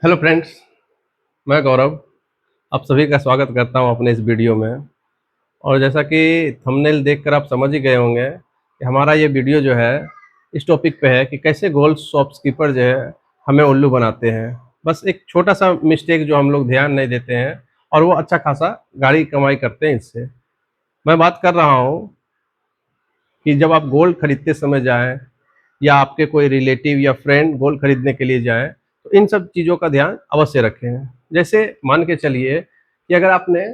Hello friends, मैं गौरव आप सभी का स्वागत करता हूं अपने इस वीडियो में। और जैसा कि थंबनेल देखकर आप समझ ही गए होंगे कि हमारा ये वीडियो जो है इस टॉपिक पे है कि कैसे गोल्ड शॉपकीपर जो है हमें उल्लू बनाते हैं। बस एक छोटा सा मिस्टेक जो हम लोग ध्यान नहीं देते हैं और वो अच्छा खासा गाड़ी कमाई करते हैं इससे। मैं बात कर रहा हूँ कि जब आप गोल्ड खरीदते समय जाएं या आपके कोई रिलेटिव या फ्रेंड गोल्ड खरीदने के लिए जाएं तो इन सब चीज़ों का ध्यान अवश्य रखें। जैसे मान के चलिए कि अगर आपने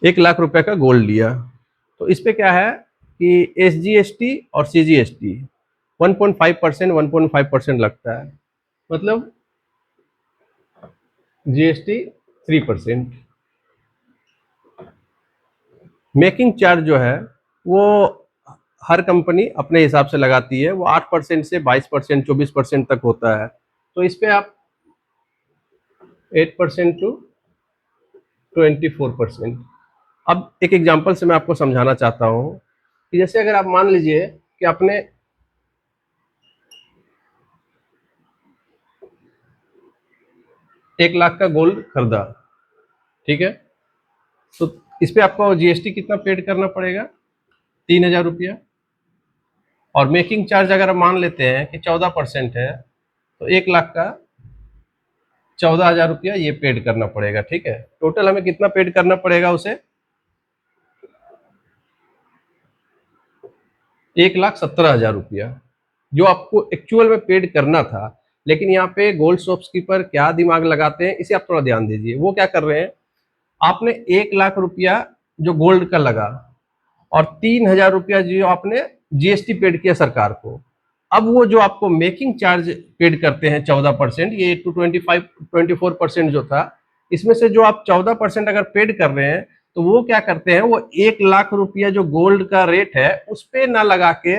1 लाख रुपए का गोल्ड लिया तो इस पे क्या है कि SGST और CGST 1.5% 1.5% लगता है, मतलब GST 3%। मेकिंग चार्ज जो है वो हर कंपनी अपने हिसाब से लगाती है, वो 8% से 22% 24% तक होता है। तो इस पे आप 8% टू 24%। अब एक एग्जांपल से मैं आपको समझाना चाहता हूँ कि जैसे अगर आप मान लीजिए कि आपने 1 लाख का गोल्ड खरीदा, ठीक है, तो इस पे आपको GST कितना पेड करना पड़ेगा? 3,000 रुपया। और मेकिंग चार्ज अगर हम मान लेते हैं कि 14% है तो 1 लाख का 14,000 रुपया ये पेड करना पड़ेगा, ठीक है। टोटल हमें कितना पेड करना पड़ेगा उसे? 1,17,000 रुपया, जो आपको एक्चुअल में पेड करना था। लेकिन यहाँ पे गोल्ड शॉपकीपर क्या दिमाग लगाते हैं, इसे आप थोड़ा ध्यान दीजिए। वो क्या कर रहे हैं, आपने 1 लाख रुपया जो गोल्ड का लगा और 3,000 रुपया जो आपने GST पेड किया सरकार को। अब वो जो आपको मेकिंग चार्ज पेड करते हैं 14%, ये टू 24% जो था, इसमें से जो आप 14% अगर पेड कर रहे हैं तो वो क्या करते हैं, वो 1 लाख रुपया जो गोल्ड का रेट है उस पे ना लगा के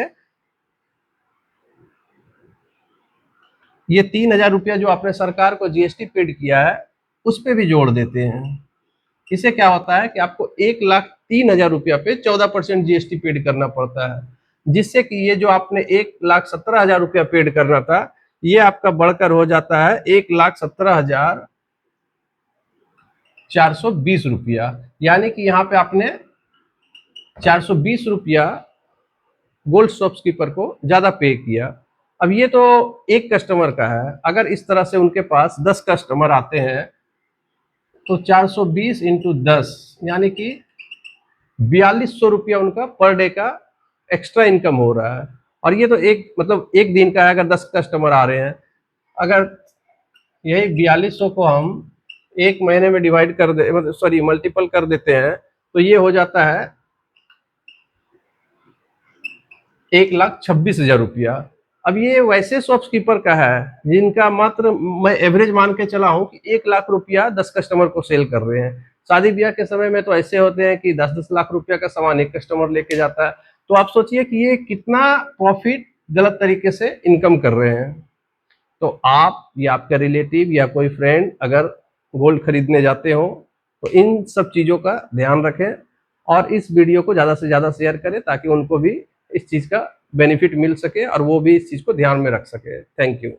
ये 3,000 रुपया जो आपने सरकार को GST पेड किया है उस पे भी जोड़ देते हैं। इससे क्या होता है कि आपको 1,03,000 रुपया पे 14% GST पेड करना पड़ता है, जिससे कि ये जो आपने 1,17,000 रुपया पेड करना था ये आपका बढ़कर हो जाता है 1,17,420 रुपया। यानी कि यहाँ पे आपने 420 रुपया गोल्ड शॉपकीपर को ज्यादा पे किया। अब ये तो एक कस्टमर का है, अगर इस तरह से उनके पास 10 कस्टमर आते हैं तो 420 इंटू 10 यानी कि 4,200 रुपया उनका पर डे का एक्स्ट्रा इनकम हो रहा है। और ये तो एक मतलब एक दिन का है, अगर 10 कस्टमर आ रहे हैं, अगर यही 4,200 को हम एक महीने में डिवाइड कर दे, मतलब सॉरी मल्टीपल कर देते हैं तो ये हो जाता है 1,26,000 रुपया। अब ये वैसे शॉपकीपर का है जिनका मात्र मैं एवरेज मान के चला हूं कि 1 लाख रुपया 10 कस्टमर को सेल कर रहे हैं। शादी ब्याह के समय में तो ऐसे होते हैं कि 10-10 लाख रुपया का सामान एक कस्टमर लेके जाता है। तो आप सोचिए कि ये कितना प्रॉफिट गलत तरीके से इनकम कर रहे हैं। तो आप या आपका रिलेटिव या कोई फ्रेंड अगर गोल्ड खरीदने जाते हो तो इन सब चीज़ों का ध्यान रखें और इस वीडियो को ज़्यादा से ज़्यादा शेयर करें ताकि उनको भी इस चीज़ का बेनिफिट मिल सके और वो भी इस चीज़ को ध्यान में रख सके। Thank you.